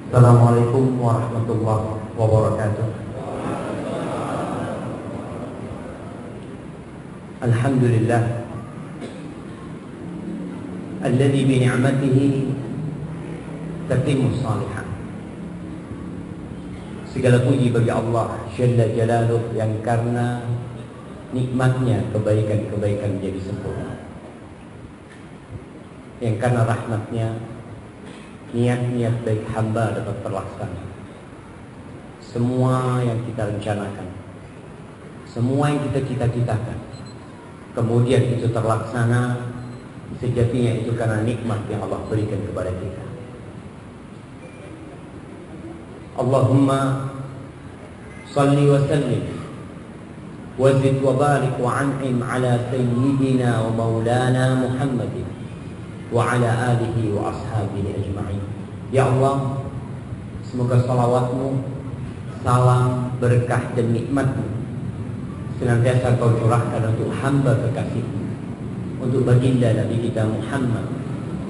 Assalamualaikum warahmatullahi wabarakatuh. Alhamdulillah alladzi bi ni'matihi tatimmu shalihan. Segala puji bagi Allah Jalla Jalaluh yang karena nikmatnya kebaikan-kebaikan menjadi sempurna, yang karena rahmatnya niat-niat baik hamba dapat terlaksana. Semua yang kita rencanakan, semua yang kita cita-citakan, kemudian itu terlaksana, sejatinya itu karena nikmat yang Allah berikan kepada kita. Allahumma salli wa sallim wa zid wa barik wa an'im ala sayyidina wa maulana Muhammadin wa ala alihi wa ashabihi ajma'in. Ya Allah, semoga salawatmu, salam, berkah dan nikmatmu senantiasa kau curahkan untuk hamba kekasihmu, untuk baginda Nabi kita Muhammad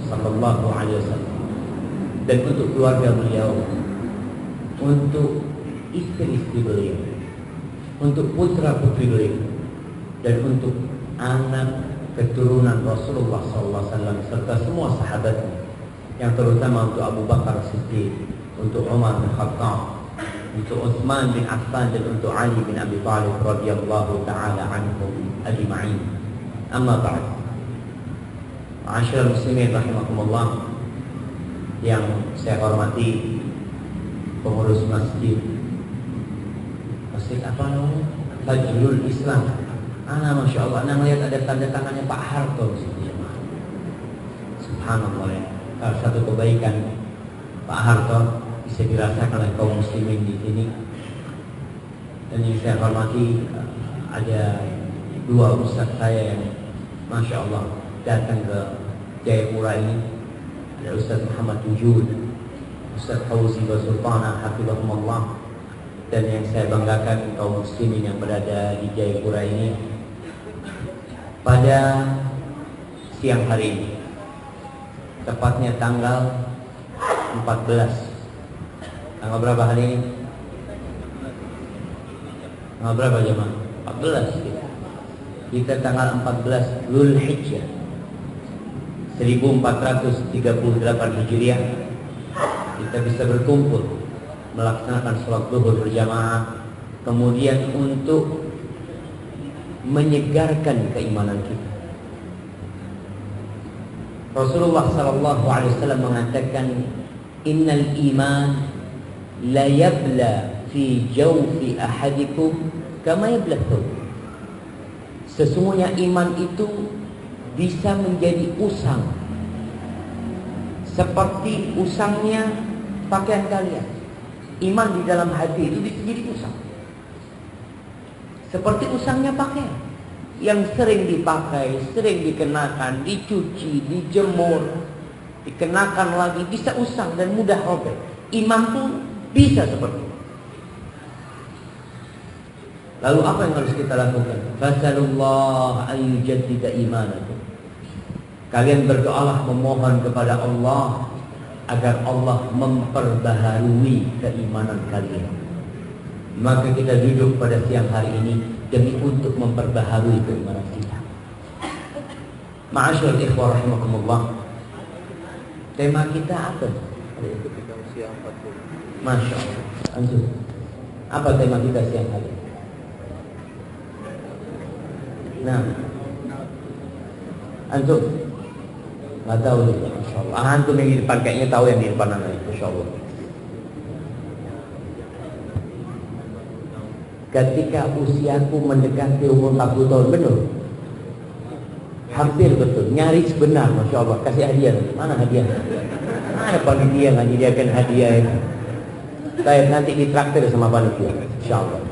sallallahu alaihi wasallam, dan untuk keluarga beliau, untuk istri-istri beliau, untuk putra-putri beliau, dan untuk anak keturunan Rasulullah SAW serta semua sahabatnya, yang terutama untuk Abu Bakar Siddiq, untuk Umar bin Khattab, untuk Utsman bin Affan, dan untuk Ali bin Abi Thalib radhiyallahu taala anhum ajma'in. Amma ba'd. Ma'asyiral muslimin rahimakumullah, yang saya hormati pengurus masjid apa namanya? Fajrul Islam. Masya Allah, melihat ada tanda tangannya Pak Harto di sini. Subhanallah ya. Salah satu kebaikan Pak Harto bisa dirasakan oleh kaum muslimin di sini. Dan yang saya hormati, ada dua ustaz saya yang Masya Allah datang ke Jayapura ini. Ada Ustaz Muhammad Wujud, Ustaz Fauzi Basultana hafizahumullah, dan yang saya banggakan kaum muslimin yang berada di Jayapura ini. Pada siang hari ini, tepatnya tanggal 14. Tanggal berapa hari ini? Tanggal berapa jemaah? 14 kita tanggal 14 Dzulhijjah 1438 Hijriah, kita bisa berkumpul melaksanakan sholat zuhur berjamaah, kemudian untuk menyegarkan keimanan kita. Rasulullah SAW mengatakan, innal iman la yabla fi jawfi ahadikum kama yabla thawb. Sesungguhnya iman itu bisa menjadi usang seperti usangnya pakaian kalian. Iman di dalam hati itu bisa jadi usang seperti usangnya pakaian yang sering dipakai, sering dikenakan, dicuci, dijemur, dikenakan lagi, bisa usang dan mudah robek. Iman pun bisa seperti itu. Lalu apa yang harus kita lakukan? Fasalullah ayyujaddida imanakum. Kalian berdoalah, memohon kepada Allah agar Allah memperbaharui keimanan kalian. Maka kita duduk pada siang hari ini demi untuk memperbaharui keimanan kita. Ma'asyiral ikhwah rahimakumullah, tema kita apa? Ketika usia 40. Masya Allah. Antum, apa tema kita siang hari ini? Nah, antum nggak tahu nih, Masya Allah. Antum yang di depan kayaknya tahu yang di depan anak, Masya Allah. Ketika usiaku mendekati umur 40 tahun, benar? Hampir betul, nyaris benar, Masya Allah. Kasih hadiah, mana hadiah? Mana panitia nggak nyediakan hadiah ini? Saya nanti ditraktir sama panitia, Insya Allah.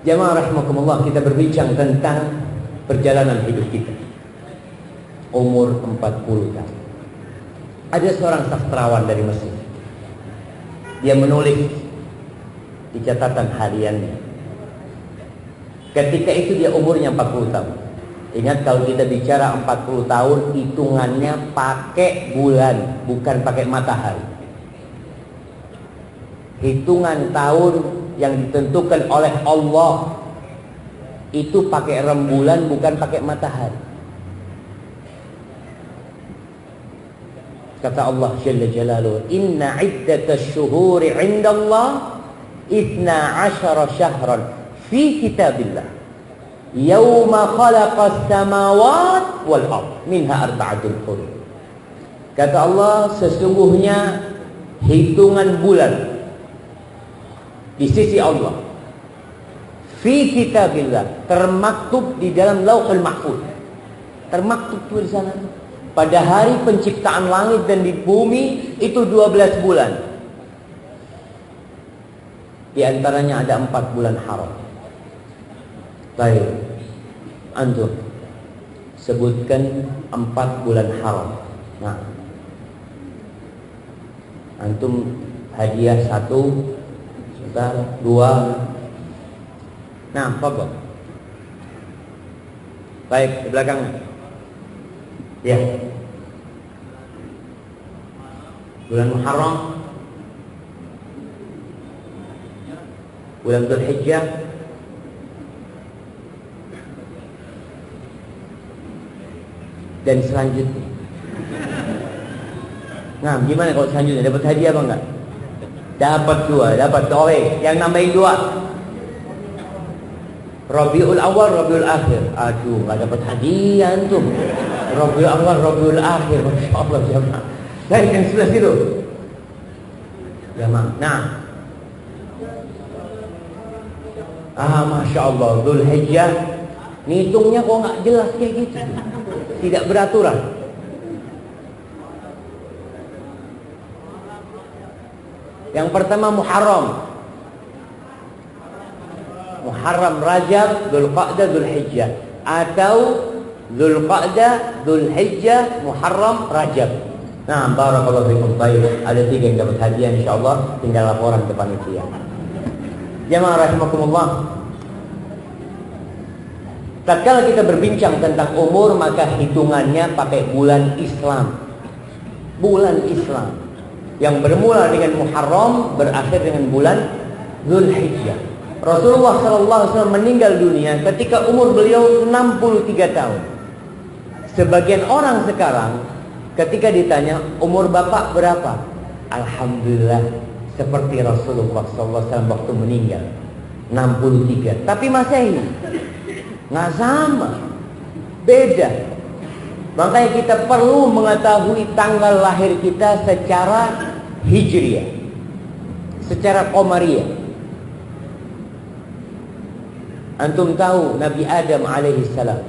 Jamaah rahimakumullah, kita berbincang tentang perjalanan hidup kita. Umur 40 tahun. Ada seorang sastrawan dari Mesir. Dia menulis di catatan hariannya. Ketika itu dia umurnya 40 tahun. Ingat, kalau kita bicara 40 tahun, hitungannya pakai bulan, bukan pakai matahari. hitungan tahun yang ditentukan oleh Allah itu pakai rembulan, bukan pakai matahari. Kata Allah Jalla Jalaluhu, inna iddatash syuhuri 'indallah 12 syahran fi kitabillah yauma khalaqas samawati wal ard minha arba'atul hurum. Kata Allah, sesungguhnya hitungan bulan di sisi Allah fi kitabillah, termaktub di dalam Lauhul Mahfuz. Termaktub tuh di sana. Pada hari penciptaan langit dan di bumi itu 12 bulan. Di antaranya ada 4 bulan haram. Baik, antum sebutkan 4 bulan haram. Nah, antum hadiah 1, sebentar, 2. Nah, fadhal. Baik, di belakangnya. Ya. Bulan Muharram, bulan Dzulhijjah, dan selanjutnya. Nah, gimana kalau selanjutnya dapat hadiah apa enggak? Dapat 2, dapat oleh yang nambahin 2. Rabiul Awal, Rabiul Akhir. Aduh, enggak dapat hadiah antum. Rabiul Awal, Rabiul Akhir. Masyaallah jemaah. Baik, yang sebelah situ. Jemaah. Nah. Masya Allah, Dzulhijjah. Ngitungnya kok nggak jelas kayak gitu. Tidak beraturan. Yang pertama Muharram. Muharram, Rajab, Dzulqa'dah, Dzulhijjah. Atau Dzulqa'dah, Dzulhijjah, Muharram, Rajab. Nah, barakallahu fikum. Baik, ada 3 yang dapat hadiah insyaallah, tinggal laporan ke panitia. Jamaah rahimakumullah. Tatkala kita berbincang tentang umur, maka hitungannya pakai bulan Islam. Bulan Islam yang bermula dengan Muharram, berakhir dengan bulan Dzulhijjah. Rasulullah SAW meninggal dunia ketika umur beliau 63 tahun. Sebagian orang sekarang ketika ditanya umur bapak berapa, alhamdulillah seperti Rasulullah SAW waktu meninggal 63. Tapi Masehi nggak sama, beda. Makanya kita perlu mengetahui tanggal lahir kita secara hijriah, secara qamariyah. Antum tahu Nabi Adam alaihissalam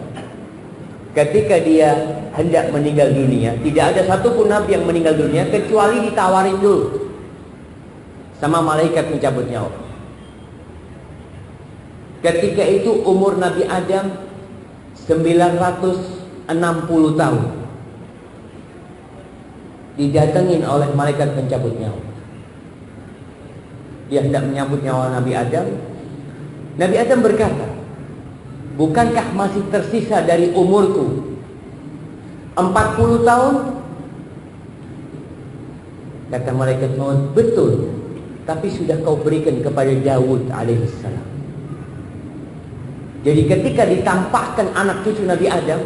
ketika dia hendak meninggal dunia, tidak ada satupun nabi yang meninggal dunia kecuali ditawarin dulu sama malaikat mencabut nyawa. Ketika itu umur Nabi Adam 960 tahun. Didatengin oleh malaikat pencabut nyawa. Dia hendak menyambut nyawa Nabi Adam. Nabi Adam berkata, bukankah masih tersisa dari umurku 40 tahun? Kata malaikat maut, betul. Tapi sudah kau berikan kepada Daud alaihissalam. Jadi ketika ditampakkan anak cucu Nabi Adam,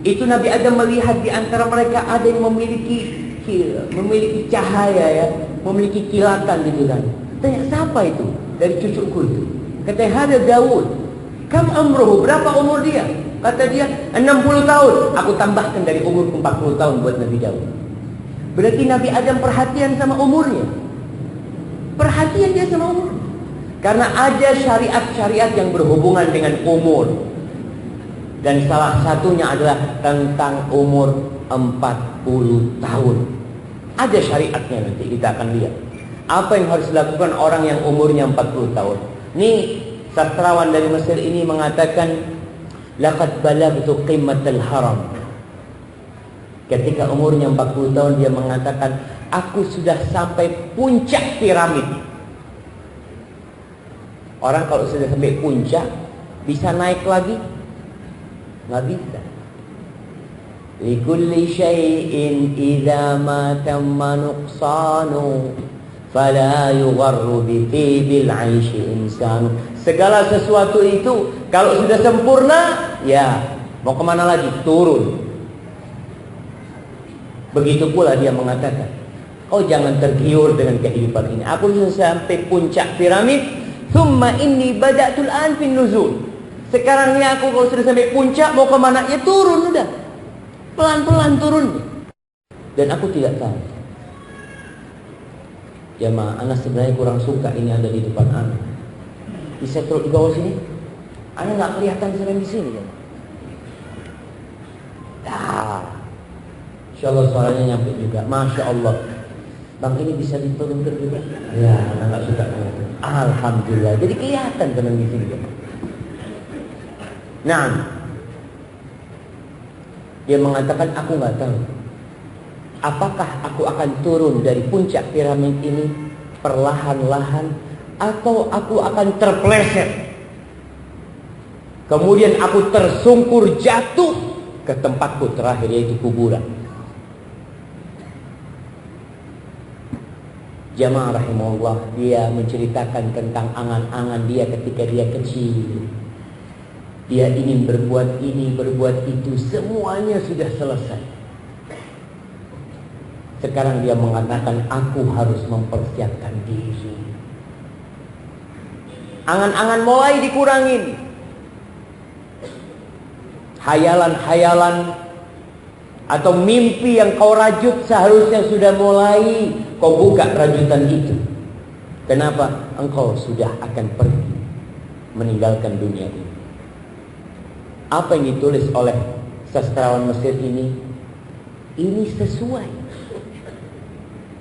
itu Nabi Adam melihat di antara mereka ada yang memiliki cahaya, ya, memiliki kilatan gitu kan. Tanya, siapa itu? Dari cucuku itu. Katanya, ada Daud. Kam amruhu, berapa umur dia? Kata dia, 60 tahun. Aku tambahkan dari umurku 40 tahun buat Nabi Daud. Berarti Nabi Adam perhatian sama umurnya. Perhatian dia sama umur. Karena ada syariat-syariat yang berhubungan dengan umur. Dan salah satunya adalah tentang umur 40 tahun. Ada syariatnya, nanti kita akan lihat. Apa yang harus dilakukan orang yang umurnya 40 tahun. Ini sastrawan dari Mesir ini mengatakan, laqad balagtu qimmatal haram. Ketika umurnya 40 tahun dia mengatakan, aku sudah sampai puncak piramid. Orang kalau sudah sampai puncak, bisa naik lagi? Nggak bisa. Likulli syai'in idza ma tamma nuqsanu Fala yugharru bi tibil 'aishi insan. Segala sesuatu itu kalau sudah sempurna, ya mau kemana lagi? Turun. Begitu pula dia mengatakan, oh jangan tergiur dengan kehidupan ini. Aku sudah sampai puncak piramid, thumma inni bada'tul an fin nuzul. Sekarang ini aku kalau sudah sampai puncak, mau kemana? Ya turun udah. Pelan-pelan turun. Dan aku tidak tahu. Jamaah, anak sebenarnya kurang suka ini ada di depan anak. Bisa turun di bawah sini? Anak nggak kelihatan sampai di sini, jamaah. Insya Allah suaranya nyampe juga. Masya Allah. Bang ini bisa diturunkan juga? Ya, anak nggak suka. Alhamdulillah. Jadi kelihatan teman di sini, jamaah. Nah, dia mengatakan aku nggak tahu. Apakah aku akan turun dari puncak piramid ini perlahan-lahan atau aku akan terpeleset. Kemudian aku tersungkur jatuh ke tempatku terakhir yaitu kuburan. Jamaah rahimahullah, dia menceritakan tentang angan-angan dia ketika dia kecil. Dia ingin berbuat ini, berbuat itu, semuanya sudah selesai. Sekarang dia mengatakan aku harus mempersiapkan diri. Angan-angan mulai dikurangin. Hayalan-hayalan atau mimpi yang kau rajut seharusnya sudah mulai kau buka rajutan itu. Kenapa? Engkau sudah akan pergi meninggalkan dunia ini. Apa yang ditulis oleh sastrawan Mesir ini sesuai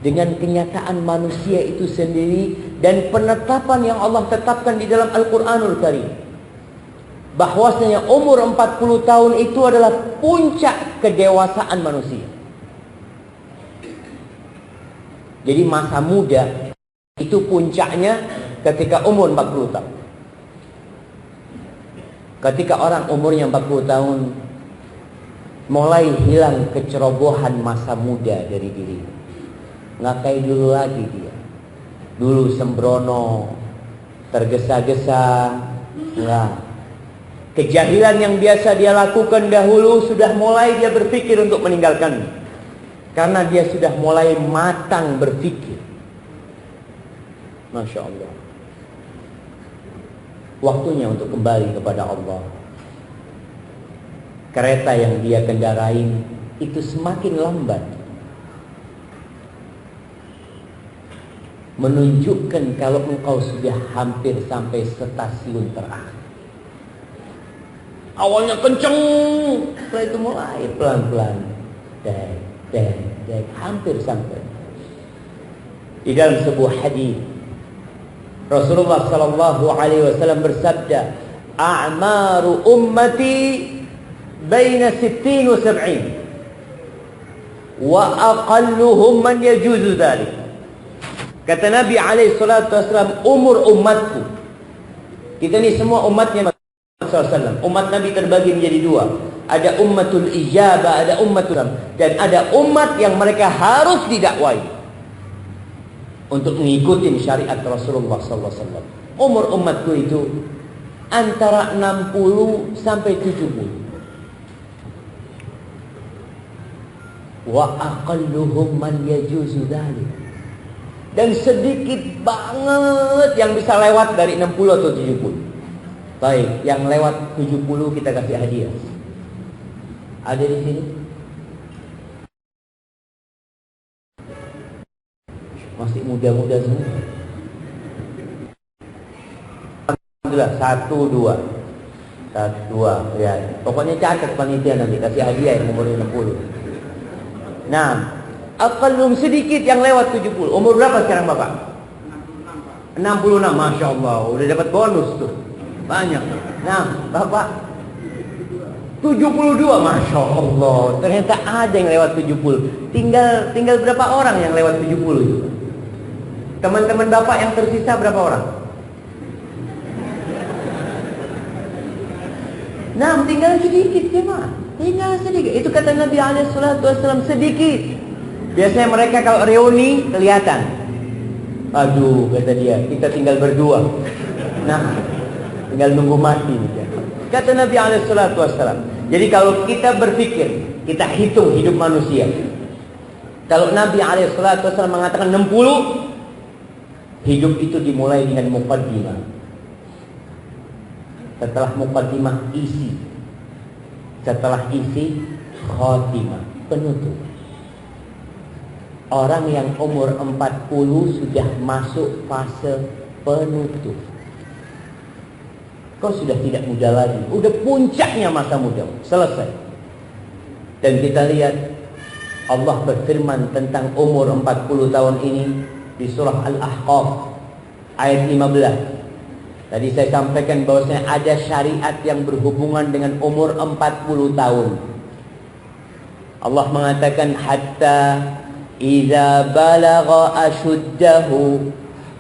dengan kenyataan manusia itu sendiri dan penetapan yang Allah tetapkan di dalam Al-Quranul Karim. Bahwasanya umur 40 tahun itu adalah puncak kedewasaan manusia. Jadi masa muda itu puncaknya ketika umur 40 tahun. Ketika orang umurnya 40 tahun mulai hilang kecerobohan masa muda dari dirinya. Nggak kayak dulu lagi dia. Dulu sembrono, tergesa-gesa, enggak. Kejahilan yang biasa dia lakukan dahulu sudah mulai dia berpikir untuk meninggalkannya. Karena dia sudah mulai matang berpikir. Masya Allah. Waktunya untuk kembali kepada Allah. Kereta yang dia kendarai itu semakin lambat. Menunjukkan kalau engkau sudah hampir sampai stasiun terakhir. Awalnya kenceng, setelah itu mulai pelan-pelan, hampir sampai. Di dalam sebuah hadis, Rasulullah Sallallahu Alaihi Wasallam bersabda, "A'maru ummati baina 60 wa 70, wa aqalluhum man yajuzu dzalik." Kata Nabi alaihi salatu wasallam, umur umatku. Kita ni semua umatnya SAW. Umat Nabi terbagi menjadi dua. Ada ummatul ijabah, ada ummatul, dan ada umat yang mereka harus didakwai untuk mengikuti syariat Rasulullah SAW. Umur umatku itu antara 60 sampai 70. Wa aqalluhum man yajuzu dzalik. Dan sedikit banget yang bisa lewat dari 60 atau 70. Baik, yang lewat 70 kita kasih hadiah. Ada di sini? Masih muda-muda semua. Alhamdulillah, 1, 2. 1, 2, ya. Pokoknya catat panitia nanti kasih hadiah yang umur 60. Nah, aqallum sedikit yang lewat 70. Umur berapa sekarang Bapak? 66, Masya Allah. Udah dapat bonus tuh. Banyak. Nah, Bapak 72, Masya Allah. Ternyata ada yang lewat 70. Tinggal berapa orang yang lewat 70 itu? Teman-teman Bapak yang tersisa berapa orang? Nah, tinggal sedikit ya Pak. Tinggal sedikit. Itu kata Nabi SAW, sedikit. Biasanya mereka kalau reuni kelihatan. Aduh, kata dia, kita tinggal berdua. Nah, tinggal nunggu mati. Kata Nabi SAW. Jadi kalau kita berpikir, kita hitung hidup manusia. Kalau Nabi SAW mengatakan 60, hidup itu dimulai dengan muqaddimah. Setelah muqaddimah isi. Setelah isi khatimah, penutup. Orang yang umur 40 sudah masuk fase penutup. Kau sudah tidak muda lagi. Udah puncaknya masa muda. Selesai. Dan kita lihat Allah berfirman tentang umur 40 tahun ini di surah Al-Ahqaf ayat 15. Tadi saya sampaikan bahwasanya ada syariat yang berhubungan dengan umur 40 tahun. Allah mengatakan hatta idza balagha ashuddahu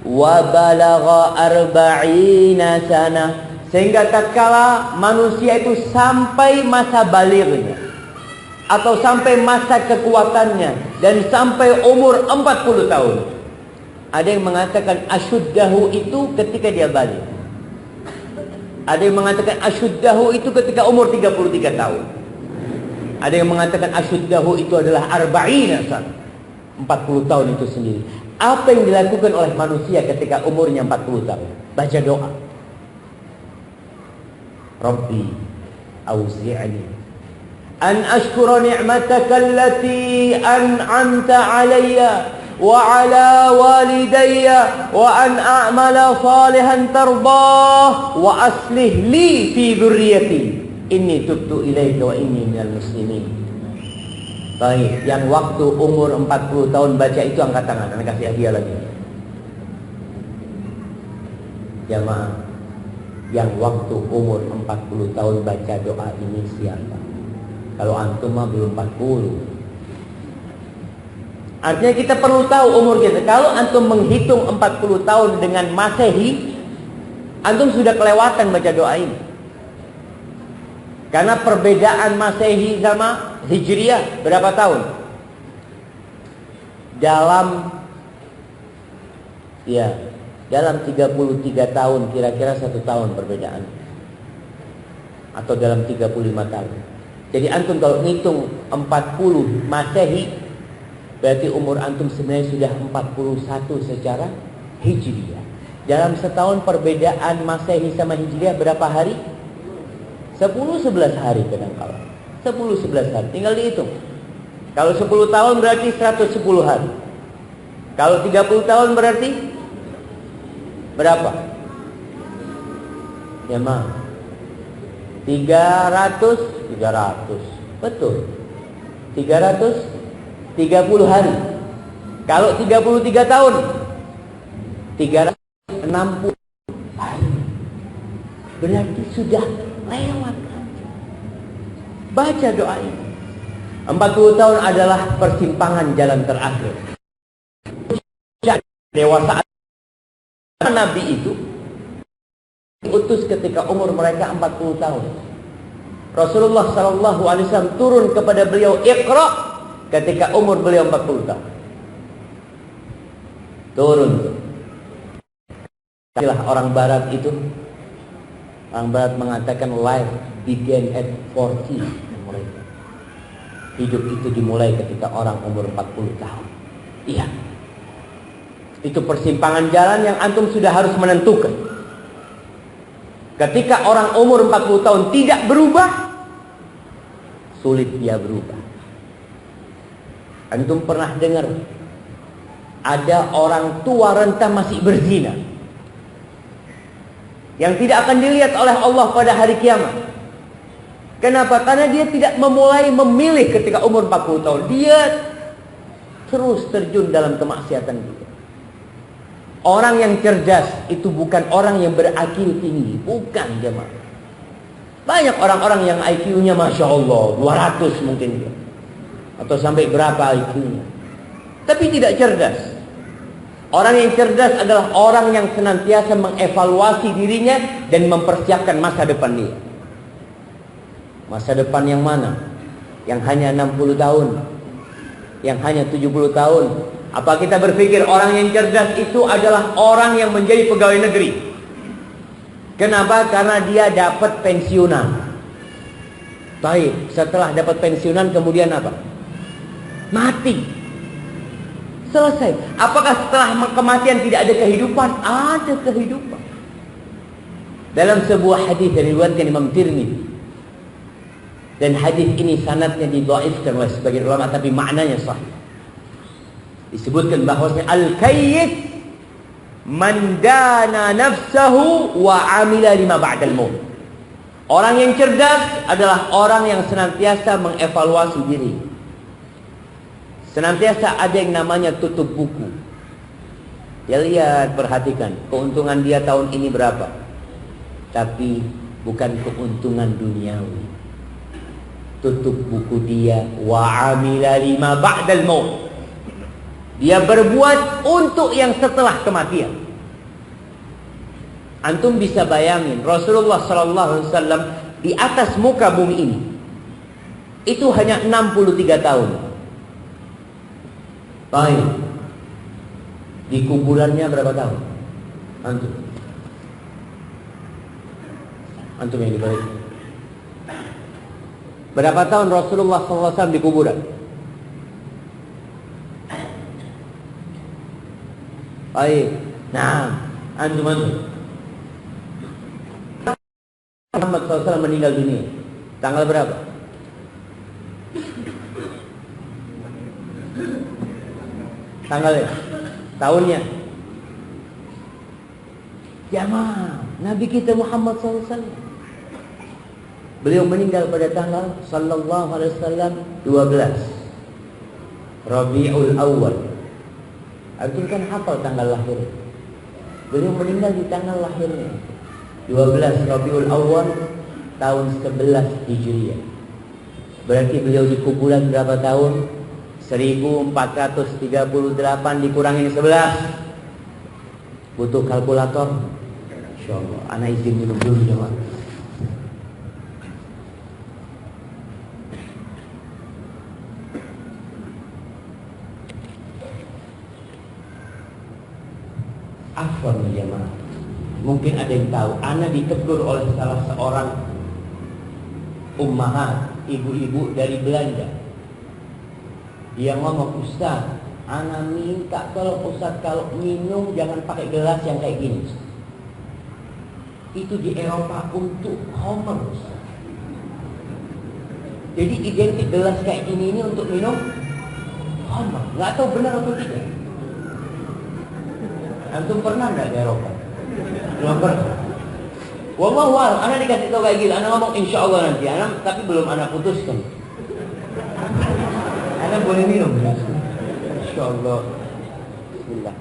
wa balagha arba'ina sana, sehingga tatkala manusia itu sampai masa balighnya atau sampai masa kekuatannya dan sampai umur 40 tahun. Ada yang mengatakan ashuddahu itu ketika dia balik. Ada yang mengatakan ashuddahu itu ketika umur 33 tahun. Ada yang mengatakan ashuddahu itu adalah arba'ina sana, 40 tahun itu sendiri. Apa yang dilakukan oleh manusia ketika umurnya 40 tahun? Baca doa. Rabbi auzi'ni an ashkura ni'mataka allati an'amta 'alayya wa 'ala walidayya wa an a'mala salihan tardah wa aslih li fi dhurriyyati inni tubtu ilaika wa inni minal muslimin. Baik, yang waktu umur 40 tahun baca itu angkat tangan, Anda kasih hadiah lagi. Jamaah, yang waktu umur 40 tahun baca doa ini siapa? Kalau antum mah belum 40. Artinya kita perlu tahu umur kita. Kalau antum menghitung 40 tahun dengan Masehi, antum sudah kelewatan baca doa ini. Karena perbedaan Masehi sama Hijriah berapa tahun? Dalam 33 tahun, kira-kira 1 tahun perbedaan. Atau dalam 35 tahun. Jadi antum kalau ngitung 40 Masehi, berarti umur antum sebenarnya sudah 41 secara Hijriah. Dalam setahun perbedaan Masehi sama Hijriah berapa hari? 10-11 hari kadang-kala. 10-11 hari, tinggal dihitung. Kalau 10 tahun berarti 110 hari. Kalau 30 tahun berarti berapa? Ya mah 300. Betul. 330 hari. Kalau 33 tahun 360 hari. Berarti sudah lewat. Baca doa ini. 40 tahun adalah persimpangan jalan terakhir. Dewasa Nabi itu diutus ketika umur mereka 40 tahun. Rasulullah SAW turun kepada beliau Iqra ketika umur beliau 40 tahun. Turun. Itulah orang barat itu. Orang barat mengatakan life began at 40. Hidup itu dimulai ketika orang umur 40 tahun. Iya. Itu persimpangan jalan yang antum sudah harus menentukan. Ketika orang umur 40 tahun tidak berubah, sulit dia berubah. Antum pernah dengar ada orang tua renta masih berzina yang tidak akan dilihat oleh Allah pada hari kiamat. Kenapa? Karena dia tidak memilih ketika umur 40 tahun. Dia terus terjun dalam kemaksiatan dia. Orang yang cerdas itu bukan orang yang ber-IQ tinggi. Bukan, jemaah. Banyak orang-orang yang IQ-nya Masya Allah 200 mungkin dia. Atau sampai berapa IQ-nya. Tapi tidak cerdas. Orang yang cerdas adalah orang yang senantiasa mengevaluasi dirinya dan mempersiapkan masa depan dia. Masa depan yang mana? Yang hanya 60 tahun, yang hanya 70 tahun, Apa kita berpikir orang yang cerdas itu adalah orang yang menjadi pegawai negeri? Kenapa? Karena dia dapat pensiunan. Baik, setelah dapat pensiunan kemudian apa? Mati. Selesai. Apakah setelah kematian tidak ada kehidupan? Ada kehidupan. Dalam sebuah hadis dari diriwayatkan Imam Tirmidzi, dan hadis ini sanadnya didhaifkan oleh sebagian ulama, tapi maknanya sahih. Disebutkan bahwasanya al-kayyis man dana nafsahu wa amila lima ba'dal maut. Orang yang cerdas adalah orang yang senantiasa mengevaluasi diri. Senantiasa ada yang namanya tutup buku. Dia lihat, perhatikan, keuntungan dia tahun ini berapa. Tapi bukan keuntungan duniawi. Tutup buku dia, wa amila lima ba'dal maut. Dia berbuat untuk yang setelah kematian. Antum bisa bayangin Rasulullah SAW di atas muka bumi ini itu hanya 63 tahun. Baik. Di kuburannya berapa tahun? Antum yang dibalik. Berapa tahun Rasulullah SAW di kuburan? Baik. Nah, antum. Muhammad SAW meninggal dunia tanggal berapa? Tanggalnya, tahunnya. Jamaah, Nabi kita Muhammad SAW, beliau meninggal pada tanggal sallallahu alaihi wasallam 12 Rabiul Awal. Antum kan hafal tanggal lahir. Beliau meninggal di tanggal lahirnya 12 Rabiul Awal tahun 11 Hijriah. Berarti beliau di kuburan berapa tahun? 1438 dikurangin 11. Butuh kalkulator? Insyaallah. Ana izin minum dulu jemaah. Afwan jemaah. Mungkin ada yang tahu, ana ditegur oleh salah seorang ummahat, ibu-ibu dari Belanda. Dia ngomong, Ustaz, ana minta kalau Ustaz kalau minum jangan pakai gelas yang kayak gini. Itu di Eropa untuk Homer, Ustaz. Jadi identik gelas kayak ini untuk minum Homer. Nggak tahu benar atau tidak. Antum pernah nggak di Eropa? Belum pernah. Wallahu a'lam, ana dikasih tahu kayak gitu. Ana ngomong insyaallah nanti. Ana tapi belum ana putuskan. Ana boleh minum ya? Insyaallah. Bismillah.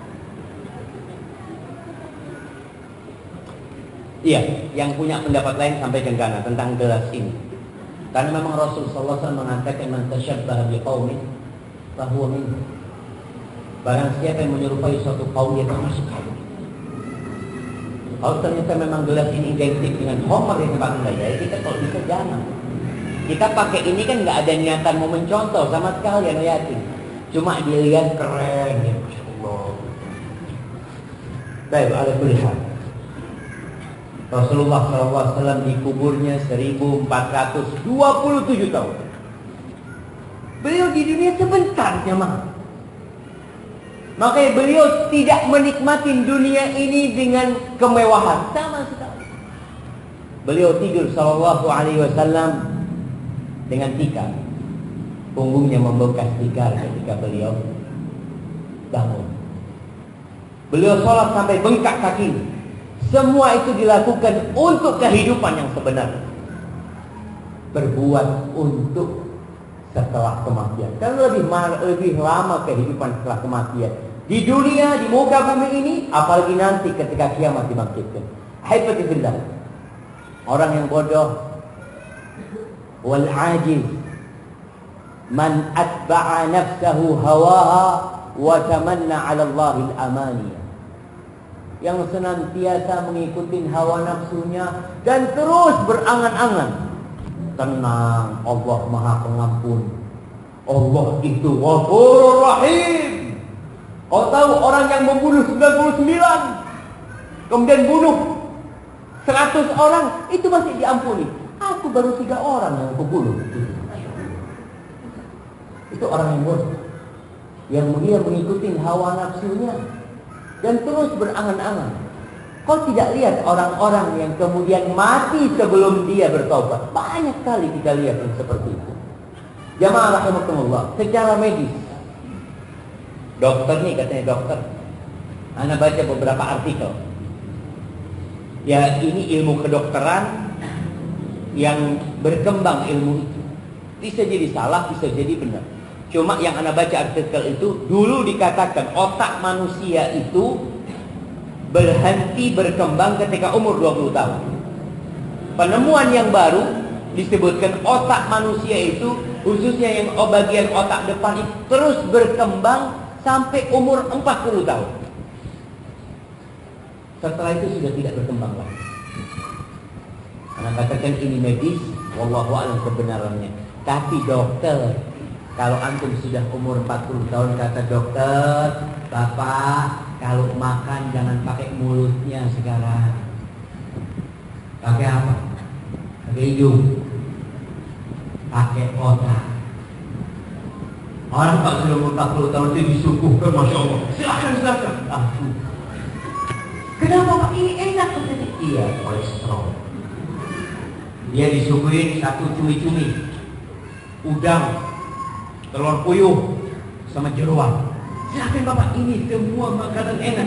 Iya, yang punya pendapat lain sampaikan ke ana tentang gelas ini. Karena memang Rasulullah SAW mengatakan man tasyabbaha biqaumin fahuwa minhum. Barang siapa yang menyerupai suatu kaum dia termasuk kaum. Kalau ternyata memang gelas ini identik dengan Homer yang tempat Anda, ya kita kalau bisa jangan. Kita pakai ini kan nggak ada niatan mau mencontoh sama sekali, yang yakin. Cuma dilihat keren ya, Masya Allah. Baik, ada pilihan. Rasulullah SAW di kuburnya 1427 tahun. Beliau di dunia sebentar jemaah. Makanya beliau tidak menikmati dunia ini dengan kemewahan sama sekali. Beliau tidur sallallahu alaihi wasallam dengan tikar. Punggungnya membekas tikar ketika beliau bangun. Beliau sholat sampai bengkak kaki. Semua itu dilakukan untuk kehidupan yang sebenarnya. Berbuat untuk setelah kematian. Kan lebih lama kehidupan setelah kematian. Di dunia, di muka bumi ini, apalagi nanti ketika kiamat dibangkitkan. Haifatillah. Orang yang bodoh, wal ajiz, man atba'a nafsahu hawaha wa tamanna 'ala Allahil amaniya. Yang senantiasa mengikuti hawa nafsunya dan terus berangan-angan. Tenang, Allah Maha Pengampun. Allah itu Ghafurur Rahim. Oh tahu orang yang membunuh 99, kemudian bunuh 100 orang, itu masih diampuni. Aku baru 3 orang yang aku bunuh. Itu orang yang bodoh, yang dia mengikuti hawa nafsunya dan terus berangan-angan. Kau tidak lihat orang-orang yang kemudian mati sebelum dia bertobat? Banyak sekali kita lihat yang seperti itu. Jamaah rahimakumullah, secara medis, dokter nih katanya dokter, Anda baca beberapa artikel. Ya ini ilmu kedokteran yang berkembang ilmu itu. Bisa jadi salah, bisa jadi benar. Cuma yang Anda baca artikel itu, dulu dikatakan otak manusia itu berhenti berkembang ketika umur 20 tahun. Penemuan yang baru disebutkan otak manusia itu, khususnya yang bagian otak depan itu terus berkembang sampai umur 40 tahun. Setelah itu sudah tidak berkembang lagi. Anak katakan ini medis, wallahu a'lam kebenarannya. Tapi dokter, kalau antum sudah umur 40 tahun, kata dokter, Bapak kalau makan jangan pakai mulutnya sekarang. Pakai apa? Pakai hidung. Pakai otak. Orang kalau sudah umur 40 tahun itu disuguhkan, Masya Allah. Silakan. Kenapa Pak? Ini enak katanya. Iya, kolesterol. Dia disuguhin satu cumi-cumi, udang, telur puyuh, sama jeruan. Silakan Bapak, ini semua makanan enak.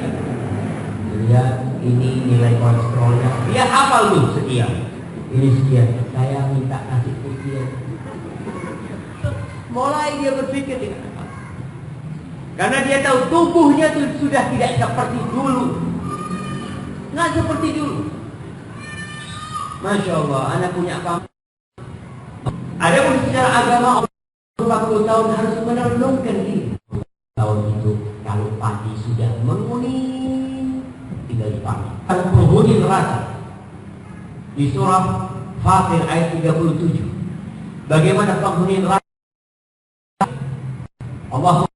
Lihat, ini nilai kolesterolnya. Dia hafal lu sekian. Ini sekian. Saya minta nasi putih. Mulai dia berpikir dengan apa? Karena dia tahu tubuhnya itu sudah tidak seperti dulu. Nggak seperti dulu. Masya Allah, anak punya kamu. Ada pun secara agama 40 tahun harus merenungkan diri. Tahun itu kalau padi sudah menguning, tinggal dipanen. Penghuni neraka di surah Fatir ayat 37. Bagaimana penghuni neraka? Allahumma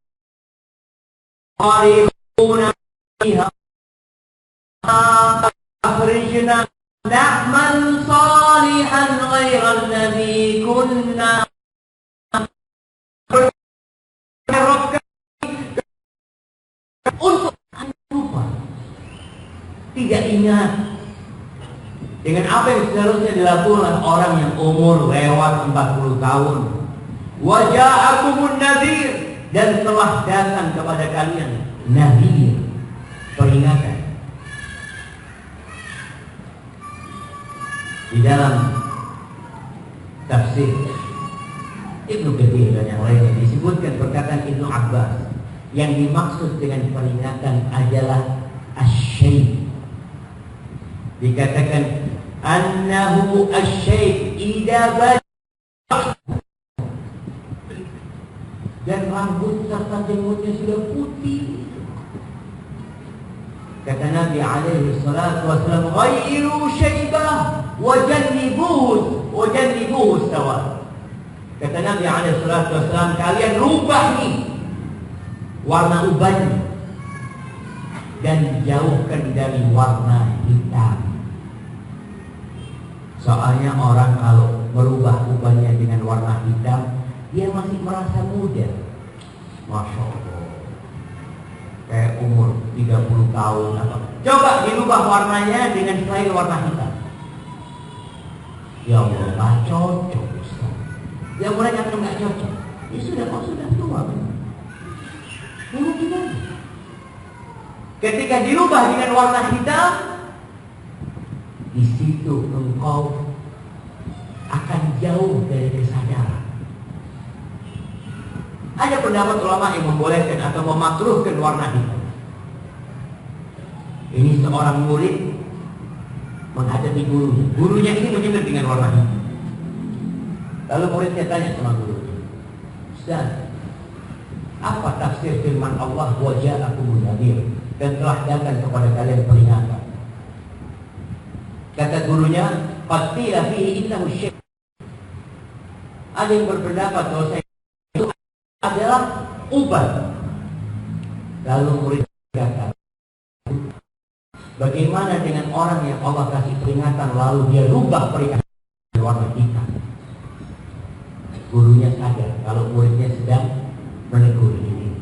fiha akhrijna na'mal salihan ghairal ladzi kunna untuk lupa, tidak ingat dengan apa yang seharusnya dilakukan orang yang umur lewat 40 tahun. Wa ja'akumun nadhir, dan telah datang kepada kalian nadhir, peringatan. Di dalam tafsir Ibnu Katsir dan yang lainnya disebutkan perkataan Ibnu Abbas, yang dimaksud dengan peringatan adalah asy-syai'. Dikatakan annahu asy-syai' idza bada, dan rambut serta jenggotnya sudah putih. Kata Nabi alaihi salatu wasallam, ghayru syaibah wajannibuhu sawa. Kata Nabi alaihi salatu wasallam, kalian rubah nih warna ubannya dan jauhkan dari warna hitam. Soalnya orang kalau merubah ubannya dengan warna hitam, dia masih merasa muda. Masya Allah, kayak umur 30 tahun apa. Coba dirubah warnanya dengan selain warna hitam. Ya Allah, gak cocok Ustaz. Ya mulai kata gak cocok. Ya sudah, kau sudah tua kan? Gimana? Ketika dirubah dengan warna hitam, di situ engkau akan jauh dari kesadaran. Ada pendapat ulama yang membolehkan atau memakruhkan warna hitam. Ini seorang murid menghadapi gurunya. Gurunya ini menyebut dengan warna hitam. Lalu muridnya tanya sama guru, Ustaz, apa tafsir firman Allah wa ja'akumun nadhir, dan telah datang kepada kalian peringatan? Kata gurunya, qad qila fihi innahu syai'. Ada yang berpendapat bahwa itu adalah uban. Lalu murid kata, bagaimana dengan orang yang Allah kasih peringatan lalu dia rubah peringatan warna hitam? Gurunya sadar kalau muridnya sedang menegur diri.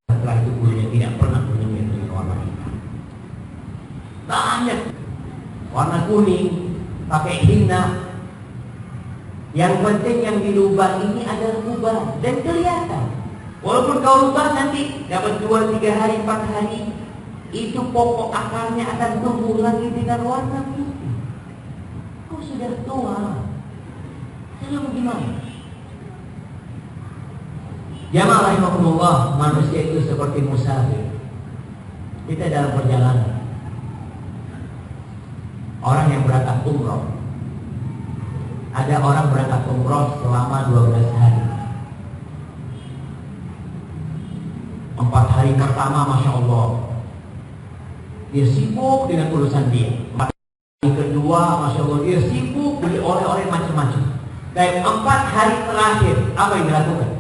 Setelah itu gurunya tidak pernah menyindir dengan warna hitam. Banyak warna kuning, pakai hina. Yang penting yang dirubah ini adalah ubah dan kelihatan. Walaupun kau rubah nanti dapat 2, 3 hari, 4 hari, itu pokok akarnya akan tumbuh lagi dengan warna putih. Kau sudah tua, lalu gimana? Jamaah rahimakumullah, manusia itu seperti musafir. Kita dalam perjalanan. Orang yang berangkat umroh, ada orang berangkat umroh selama 12 hari. 4 hari pertama Masya Allah, dia sibuk dengan urusan dia. 4 hari kedua Masya Allah, dia sibuk beli oleh-oleh macam-macam. Dan 4 hari terakhir, apa yang dilakukan?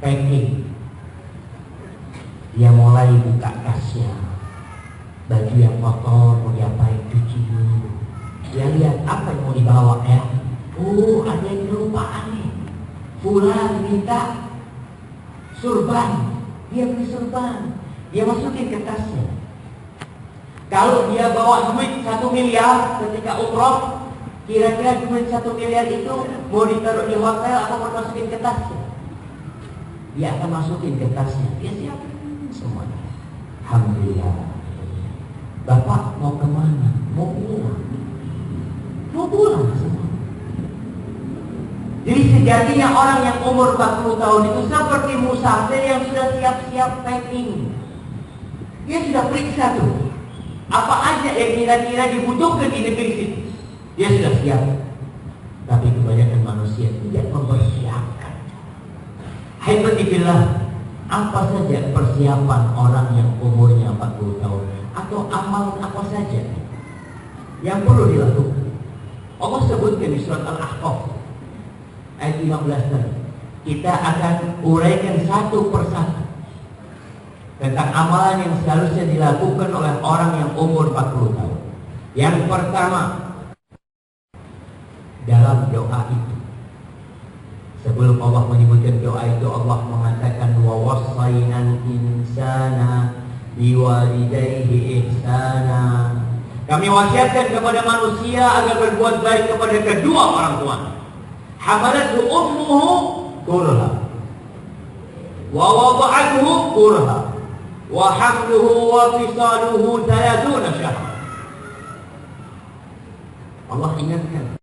Packing. Dia mulai buka tasnya. Baju yang kotor mau diapain, cuci dulu. Dia lihat apa yang mau dibawa ya. Oh, ada yang kelupaan nih. Fulan minta surban. Dia beli surban. Dia masukin ke tasnya. Kalau dia bawa duit 1 miliar ketika umroh, kira-kira duit 1 miliar itu mau ditaruh di hotel atau mau masukin ke tasnya? Dia akan masukin ke tasnya. Dia siapin semuanya. Alhamdulillah. Bapak mau kemana? Mau pulang. Mau pulang semua. Jadi sejatinya orang yang umur 40 tahun itu seperti musafir yang sudah siap-siap packing. Dia sudah periksa tuh apa aja yang kira-kira dibutuhkan di negeri itu. Dia sudah siap. Tapi kebanyakan manusia tidak mempersiapkan. Alhamdulillah, apa saja persiapan orang yang umurnya 40 tahun atau amalan apa saja yang perlu dilakukan? Allah sebutkan di surat Al-Ahqaf ayat 15 tadi. Kita akan uraikan satu persatu tentang amalan yang seharusnya dilakukan oleh orang yang umur 40 tahun. Yang pertama, dalam doa itu, sebelum Allah menyebutkan doa itu, Allah mengatakan wa wassaynal insana biwalidayhi ihsana. Kami wasiatkan kepada manusia agar berbuat baik kepada kedua orang tua. Hamalathu ummuhu kurha wa wada'athu kurha wa hamluhu wa fisaluhu 30 syahra. Allah ingatkan